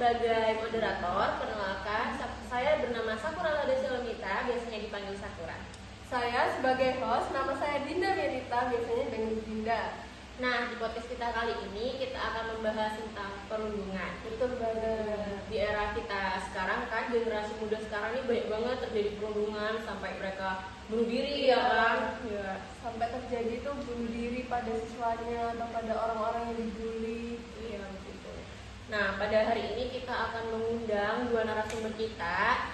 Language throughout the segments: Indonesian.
sebagai moderator, perkenalkan, saya bernama Sakura Desilomita, biasanya dipanggil Sakura. Saya sebagai host, nama saya Dinda Merita, biasanya dengan Dinda. Nah, di podcast kita kali ini kita akan membahas tentang perundungan. Betul banget. Di era kita sekarang kan, generasi muda sekarang ini banyak banget terjadi perundungan sampai mereka bunuh diri, ya kan? Ya, sampai terjadi tuh bunuh diri pada siswanya atau pada orang-orang yang dibully. Iya, begitu. Nah, pada hari ini kita akan mengundang dua narasumber kita.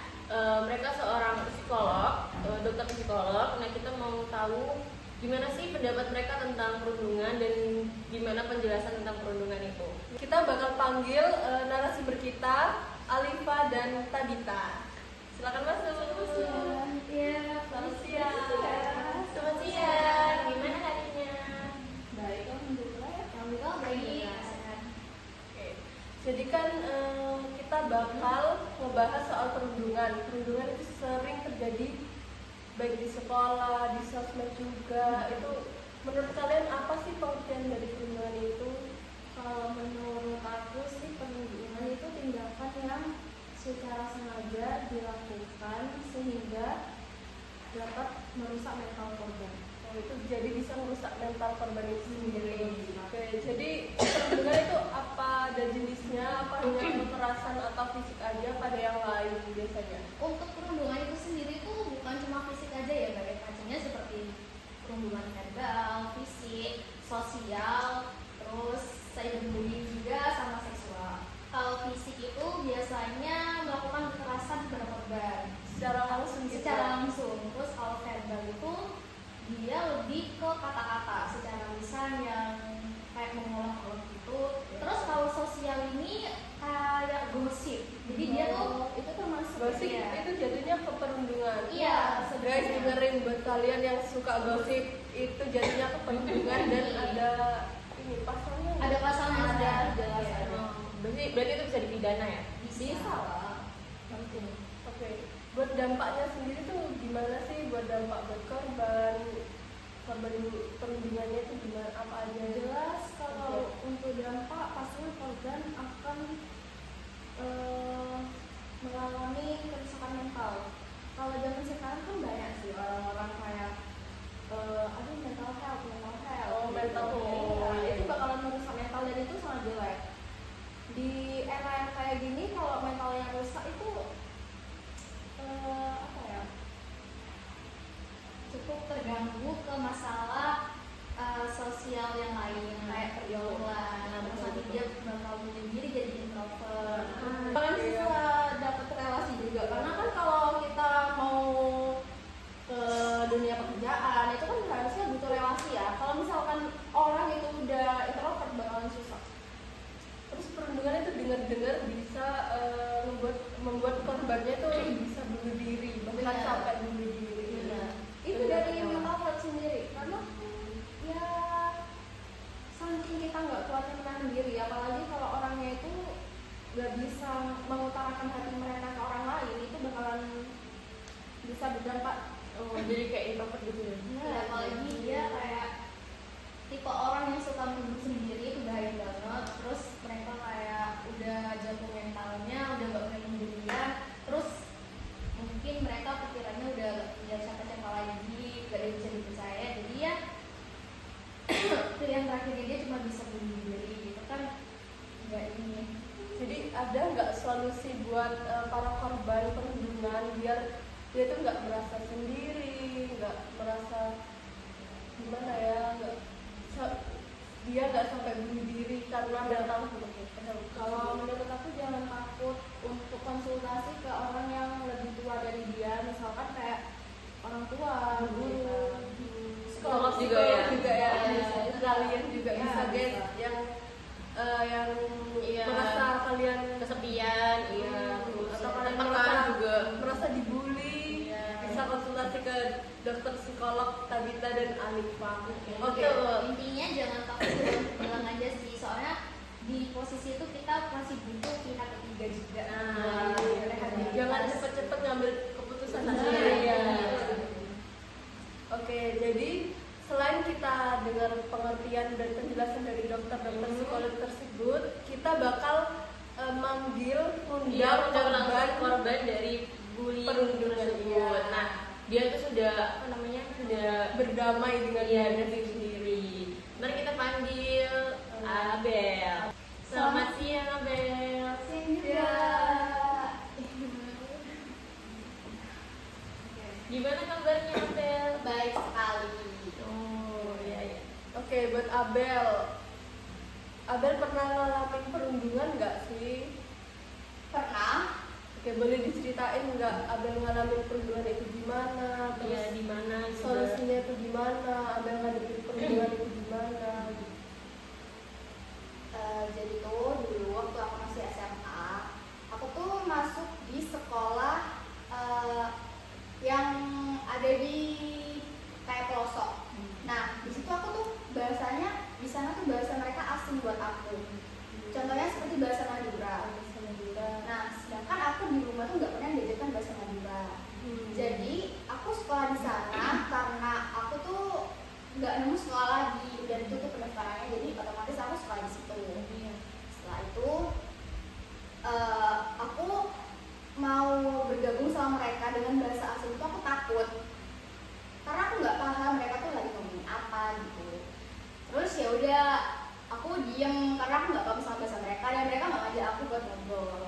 Mereka seorang psikolog, dokter psikolog. Nah, kita mau tahu gimana sih pendapat mereka tentang perundungan dan gimana penjelasan tentang perundungan itu. Kita bakal panggil narasumber kita, Alifa dan Tabita. Silakan masuk. Iya, Selamat siang. Selamat siang, gimana harinya? baik, alhamdulillah ya. Alhamdulillah baik. Oke. Jadi kan kita bakal ngebahas soal perundungan. Perundungan itu sering terjadi baik di sekolah, di sosmed juga. Itu menurut kalian apa sih pengertian dari perundungan itu? Kalau menurut aku sih perundungan itu tindakan yang secara sengaja dilakukan sehingga dapat merusak mental korban. Oh, itu jadi bisa merusak mental korban itu sendiri. Oke, jadi perundungan itu apa ada jenisnya? Apa hanya kekerasan atau fisik aja pada yang lain biasanya? Untuk perundungan itu sendiri itu bukan cuma fisik aja ya, baik macamnya seperti perundungan verbal, fisik, sosial, terus cyberbullying juga sama seksual. Kalau fisik itu biasanya melakukan kekerasan kepada korban Secara langsung gitu. secara langsung. Terus kalau verbal itu dia lebih ke kata-kata secara lisan yang kayak mengolok-olok gitu. Terus kalau sosial ini kayak gosip. Jadi dia tuh itu termasuk Gosip ya. itu jatuhnya ke perundungan. Iya, Guys, sebenarnya. dengerin buat kalian yang suka gosip, itu jatuhnya ke perundungan dan ada ini pasalnya. Ada pasalnya Ada, jelas. iya. Berarti itu bisa dipidana ya? Bisa lah. Mungkin. Oke. Buat dampaknya sendiri tuh gimana sih? Buat dampak buat korban perundungannya itu gimana? Apa aja? Jelas kalau untuk dampak pastinya korban akan mengalami kerusakan mental. Kalau zaman sekarang kan banyak sih orang-orang kayak aduh mental health. Oh, mental health. Iya, itu bakalan merusak mental dan itu sangat jelek. Di era yang kayak gini kalau mentalnya rusak itu apa ya? Cukup terganggu ke masalah sosial yang lain kayak pergaulan. Terus nanti dia bakal menyendiri jadi introvert. Bahkan siswa dapat relasi juga karena kan kalau kita mau ke dunia pekerjaan itu kan harusnya butuh relasi ya. Kalau misalkan orang itu udah introvert bakalan susah. Terus perundungan itu dengar-dengar bisa membuat korbannya tuh bisa bunuh diri, bahkan Benar. sampai bunuh diri. Iya. Itu dari mental health sendiri karena ya saking kita nggak kuat menahan diri, apalagi kalau orangnya itu nggak bisa mengutarakan hati mereka ke orang lain, itu bakalan bisa berdampak. Oh, jadi kayak introvert gitu ya? Ya, apalagi dia kayak tipe orang yang suka mendem sendiri, itu bahaya banget. Terus mereka kayak udah jatuh mentalnya, udah gak punya pendirian. Terus mungkin mereka pikirannya udah gak punya siapa-siapa lagi, gak ada yang bisa dipercaya. Jadi ya pilihan terakhirnya dia cuma bisa bunuh diri gitu kan. Gak ini. Jadi ada nggak solusi buat para korban perundungan biar dia tuh nggak merasa sendiri, nggak merasa gimana ya, dia nggak sampai bunuh diri karena mental health. Kalau menurut aku jangan takut untuk konsultasi ke orang yang lebih tua dari dia, misalkan kayak orang tua, guru, Psikolog juga ya? Bisa. Kalian juga Ya, bisa guys bisa. yang Iya. merasa kalian Kesepian, iya. Terus atau kalian tertekan juga. merasa dibully, Iya. bisa konsultasi ke dokter psikolog Tabita dan Alifa. Oke. Betul. Intinya jangan takut untuk bilang aja sih, soalnya di posisi itu kita masih butuh pihak ketiga juga. Nah, Rehabilitasi. Jangan cepet-cepet ngambil keputusan Nah, sendiri. iya. Oke, jadi selain kita dengar pengertian dan penjelasan dari dokter-dokter psikolog tersebut, kita bakal manggil Dia undang langsung korban korban dari bully perundungan, tersebut. iya. Nah, dia tuh sudah apa namanya sudah berdamai dengan dia dirinya diri sendiri. Mari kita panggil Abel. Selamat siang Abel. Sing juga. Gimana kabarnya Abel? Baik sekali. Oh iya iya. Oke, buat Abel. Abel pernah ngalamin perundungan nggak sih? Pernah? Oke, boleh diceritain nggak Abel ngalamin perundungan itu gimana? Iya Terus di mana juga? solusinya itu gimana? Abel ngadepin perundungan itu gimana? Jadi tuh dulu waktu aku masih SMA, aku tuh masuk di sekolah yang ada di kayak pelosok. Nah, di situ aku tuh bahasanya di sana tuh bahasa mereka asing buat aku. Contohnya seperti bahasa Madura. Nah, sedangkan aku di rumah tuh nggak pernah diajarkan bahasa Madura. Jadi aku sekolah di sana karena aku tuh nggak nemu sekolah lagi dan itu tuh pendaftarannya, jadi otomatis aku sekolah di situ. Setelah itu aku mau bergabung sama mereka dengan bahasa asing itu aku takut karena aku nggak paham mereka tuh lagi ngomongin apa gitu. Terus ya udah aku diem karena aku nggak paham sama bahasa mereka dan mereka nggak ngajak aku buat ngobrol.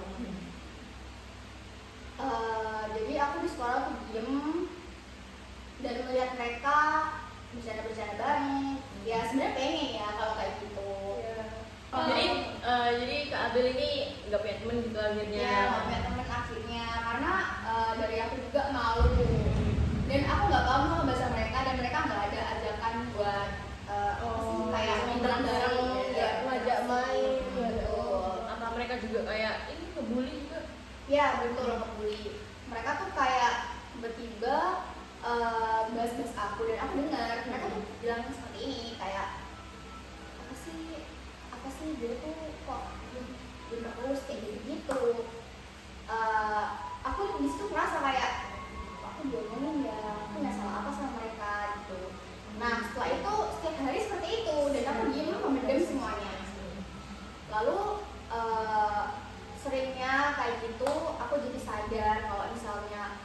Jadi aku di sekolah aku diem dan melihat mereka bercanda-bercanda bareng. Ya sebenarnya pengen ya kalau kayak gitu. Jadi Kak Abel ini nggak punya temen gitu akhirnya. Ya nggak punya temen akhirnya karena dari aku juga malu dan aku nggak paham sama bahasa mereka dan mereka nggak ada ajakan buat kayak ngobrol bareng ya, ngajak main. betul. Apa mereka juga kayak ini ngebully juga? Ya betul, ngebully. Mereka tuh kayak tiba-tiba bahas-bahas aku dan aku dengar mereka tuh bilang seperti ini kayak apa sih dia tuh kok terus kayak gitu. Aku di situ merasa kayak aku diomongin ya, aku nggak salah apa sama mereka gitu. Nah setelah itu setiap hari seperti itu dan aku diem memendam semuanya. Lalu seringnya kayak gitu aku jadi sadar kalau misalnya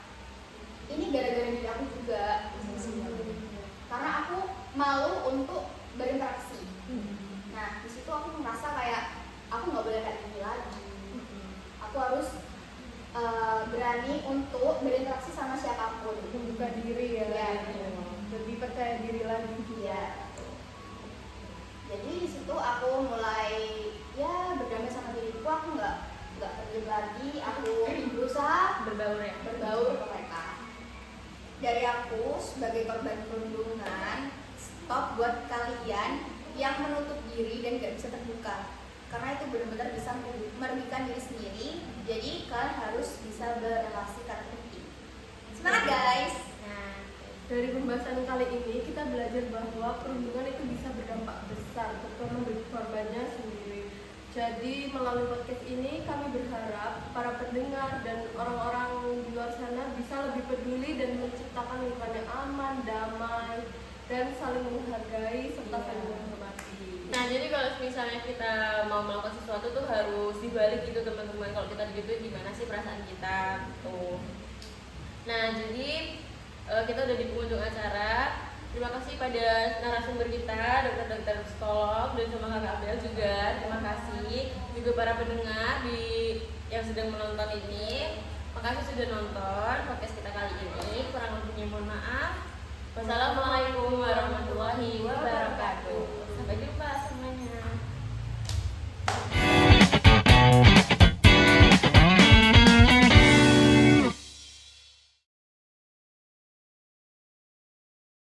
ini gara-gara diri aku juga, karena aku malu untuk berinteraksi. Nah di situ aku merasa kayak aku nggak boleh kayak gini lagi. Aku harus berani untuk berinteraksi sama siapapun. Membuka diri ya. Ya. Lebih percaya diri lagi. Iya. Jadi di situ aku mulai ya berdamai sama diriku. Aku nggak terjun lagi. Aku berusaha Berbaur ya? berbaur ke mereka. Dari aku sebagai korban perundungan, stop buat kalian yang menutup diri dan gak bisa terbuka, karena itu benar-benar bisa merugikan diri sendiri. Jadi kalian harus bisa berrelasi karena penting. Semangat guys. Nah, Dari pembahasan kali ini kita belajar bahwa perundungan itu bisa berdampak besar, terutama bagi korbannya sendiri. Jadi melalui podcast ini kami berharap para pendengar dan orang-orang di luar sana bisa lebih peduli dan menciptakan lingkungan yang aman, damai, dan saling menghargai serta saling menghormati. nah jadi kalau misalnya kita mau melakukan sesuatu tuh harus dibalik gitu teman-teman. Kalau kita digituin gimana sih perasaan kita gitu. Nah jadi kita udah di penghujung acara. Terima kasih pada narasumber kita, dokter psikolog dan sama Kakak Abel juga. Terima kasih juga para pendengar yang sedang menonton ini. Makasih sudah nonton podcast kita kali ini. Kurang lebihnya mohon maaf. Wassalamualaikum warahmatullahi wabarakatuh. Sampai jumpa.